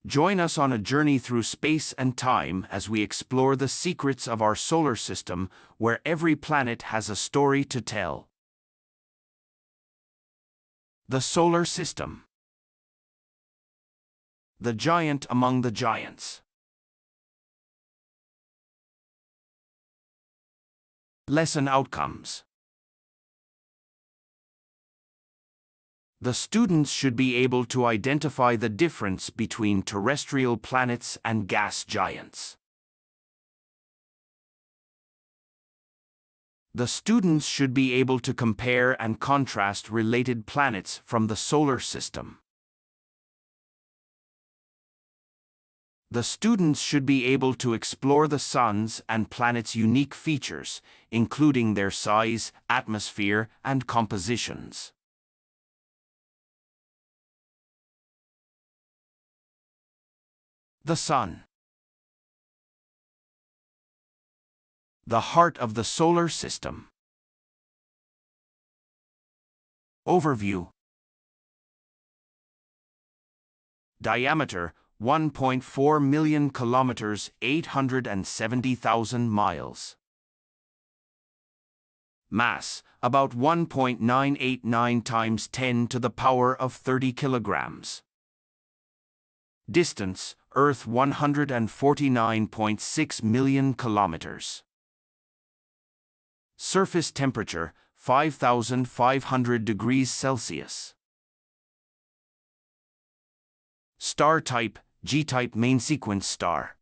Join us on a journey through space and time as we explore the secrets of our solar system, where every planet has a story to tell. The Solar System. The giant among the giants. Lesson outcomes. The students should be able to identify the difference between terrestrial planets and gas giants. The students should be able to compare and contrast related planets from the solar system. The students should be able to explore the Sun's and planets' unique features, including their size, atmosphere, and compositions. The Sun. The heart of the solar system. Overview. Diameter 1.4 million kilometers, 870,000 miles. Mass about 1.989 times 10 to the power of 30 kilograms. Distance Earth 149.6 million kilometers. Surface temperature 5,500 degrees Celsius. Star type G-type main sequence star.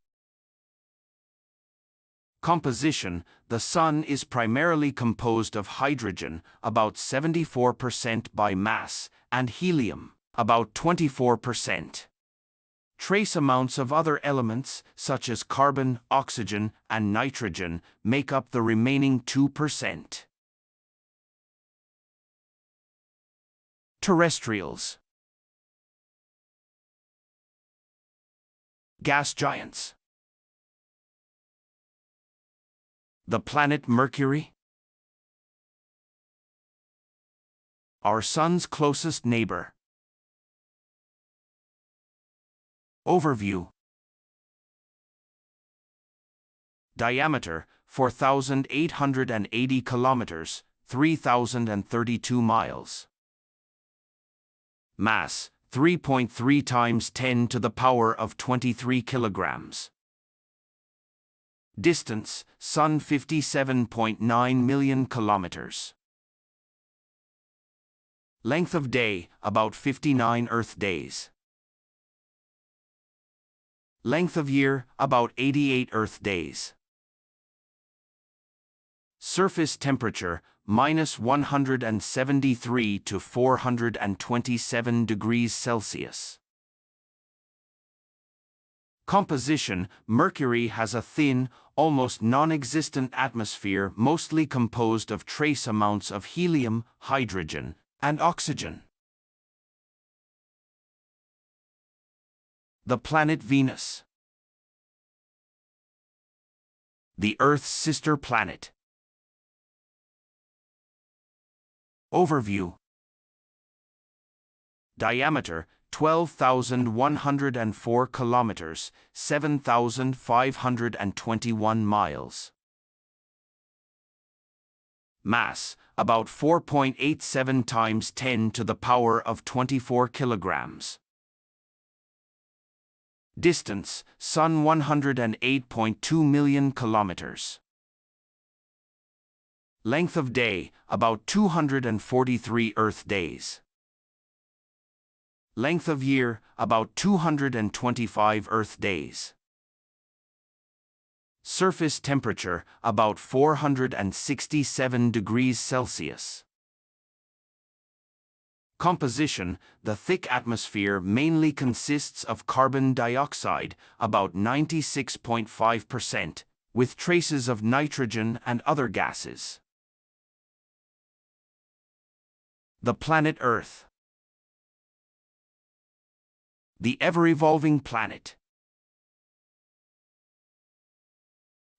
Composition: the Sun is primarily composed of hydrogen, about 74% by mass, and helium, about 24%. Trace amounts of other elements, such as carbon, oxygen, and nitrogen, make up the remaining 2%. Terrestrials. Gas giants. The planet Mercury. Our Sun's closest neighbor. Overview. Diameter 4,880 kilometers, 3,032 miles. Mass 3.3 times 10 to the power of 23 kilograms. Distance Sun 57.9 million kilometers. Length of day about 59 Earth days. Length of year about 88 Earth days. Surface temperature minus 173 to 427 degrees Celsius. Composition: Mercury has a thin, almost non-existent atmosphere mostly composed of trace amounts of helium, hydrogen, and oxygen. The planet Venus. The Earth's sister planet. Overview. Diameter 12,104 kilometers, 7,521 miles. Mass about 4.87 times 10 to the power of 24 kilograms. Distance Sun 108.2 million kilometers. Length of day about 243 Earth days. Length of year about 225 Earth days. Surface temperature about 467 degrees Celsius. Composition: the thick atmosphere mainly consists of carbon dioxide, about 96.5%, with traces of nitrogen and other gases. The planet Earth. The ever-evolving planet.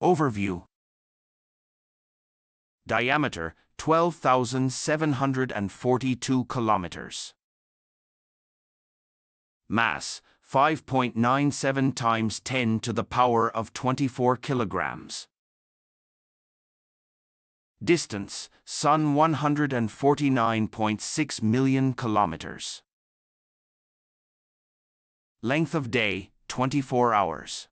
Overview. Diameter 12,742 kilometers. Mass 5.97 times 10 to the power of 24 kilograms. Distance, Sun 149.6 million kilometers. Length of day, 24 hours.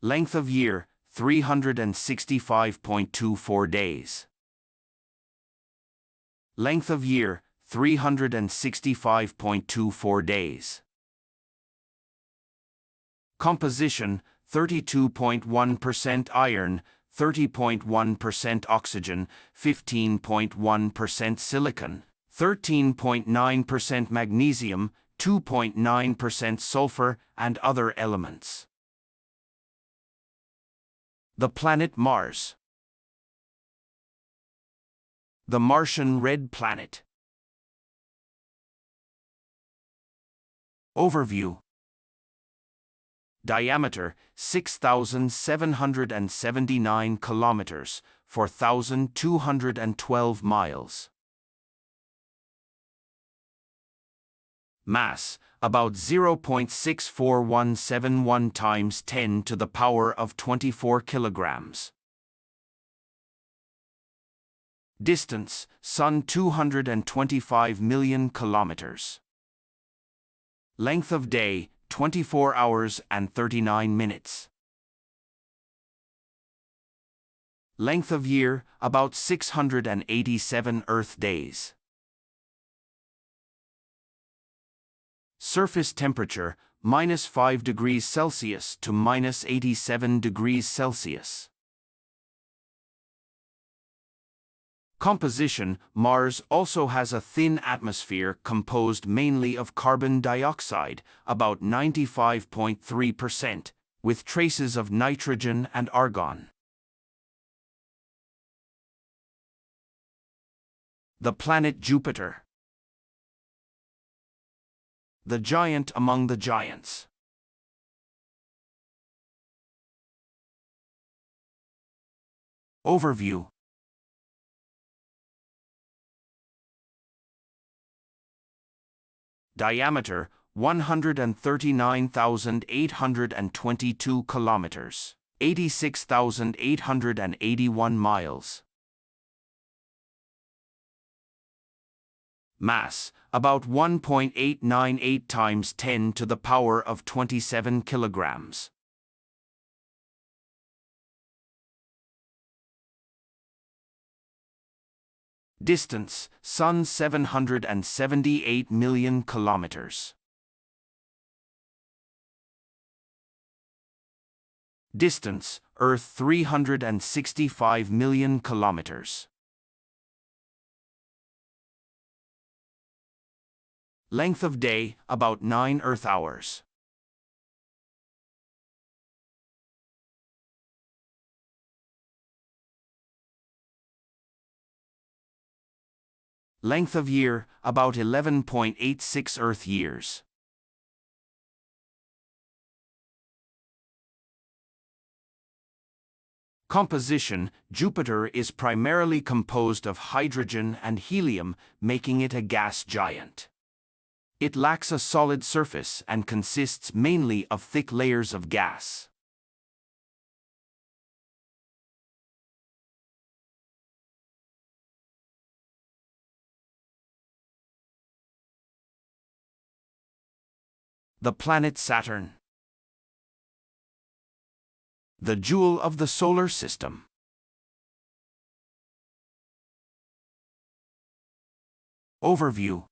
Length of year, 365.24 days. Length of year, 365.24 days. Composition, 32.1% iron, 30.1% oxygen, 15.1% silicon, 13.9% magnesium, 2.9% sulfur, and other elements. The planet Mars. The Martian red planet. Overview. Diameter, 6,779 kilometers, 4,212 miles. Mass, about 0.64171 times 10 to the power of 24 kilograms. Distance, Sun 225 million kilometers. Length of day, 24 hours and 39 minutes. Length of year, about 687 Earth days. Surface temperature, -5 degrees Celsius to -87 degrees Celsius. Composition. Mars also has a thin atmosphere composed mainly of carbon dioxide, about 95.3%, with traces of nitrogen and argon. The planet Jupiter. The giant among the giants. Overview. Diameter, 139,822 kilometers, 86,881 miles. Mass, about 1.898 times 10 to the power of 27 kilograms. Distance, Sun 778 million kilometers. Distance, Earth 365 million kilometers. Length of day, about 9 Earth hours. Length of year, about 11.86 Earth years. Composition. Jupiter is primarily composed of hydrogen and helium, making it a gas giant. It lacks a solid surface and consists mainly of thick layers of gas. The planet Saturn. The jewel of the solar system. Overview.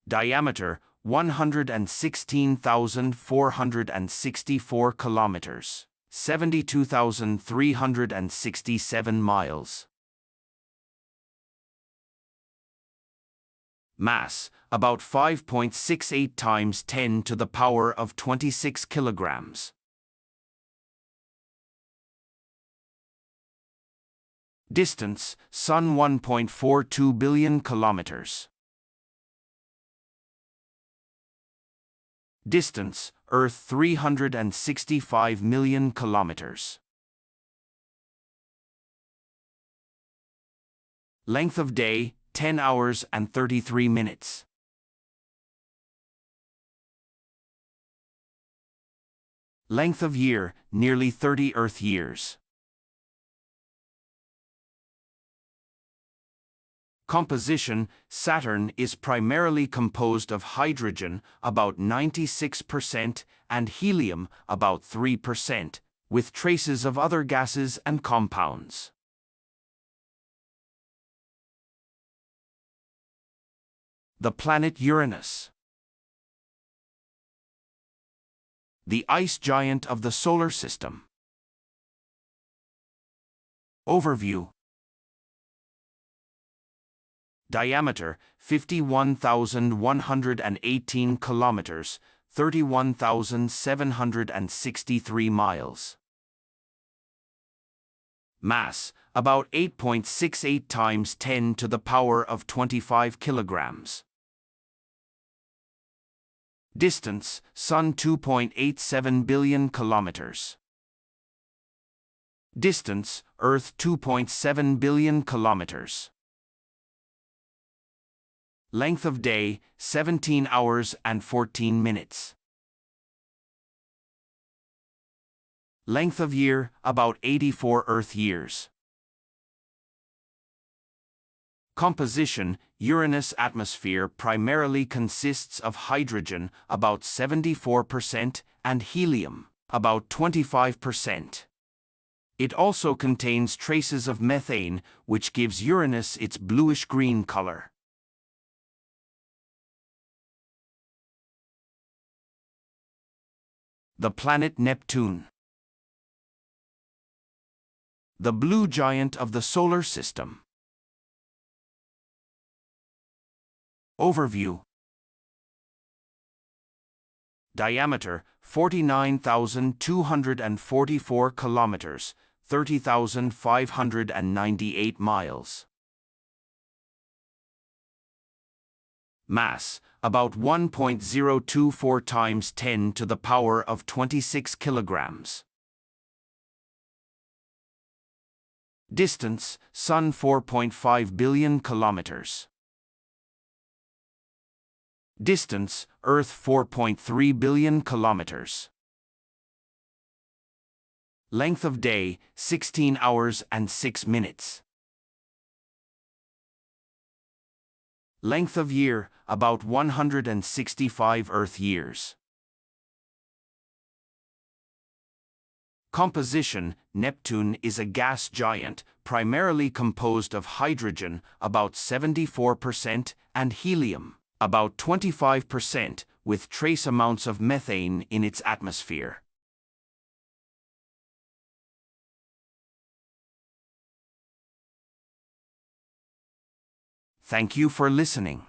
Diameter, 116,464 kilometers, 72,367 miles. Mass, about 5.68 times 10 to the power of 26 kilograms. Distance, Sun 1.42 billion kilometers. Distance, Earth 365 million kilometers. Length of day, 10 hours and 33 minutes. Length of year, nearly 30 Earth years. Composition, Saturn is primarily composed of hydrogen, about 96%, and helium, about 3%, with traces of other gases and compounds. The planet Uranus. The ice giant of the solar system. Overview. Diameter, 51,118 kilometers, 31,763 miles. Mass, about 8.68 times 10 to the power of 25 kilograms. Distance, Sun 2.87 billion kilometers. Distance, Earth 2.7 billion kilometers. Length of day, 17 hours and 14 minutes. Length of year, about 84 Earth years. Composition, Uranus' atmosphere primarily consists of hydrogen, about 74%, and helium, about 25%. It also contains traces of methane, which gives Uranus its bluish-green color. The planet Neptune. The blue giant of the solar system. Overview. Diameter, 49,244 kilometers, 30,598 miles. Mass, about 1.024 times 10 to the power of 26 kilograms. Distance, Sun 4.5 billion kilometers. Distance, Earth 4.3 billion kilometers. Length of day, 16 hours and 6 minutes. Length of year, about 165 Earth years. Composition, Neptune is a gas giant, primarily composed of hydrogen, about 74%, and helium, about 25%, with trace amounts of methane in its atmosphere. Thank you for listening.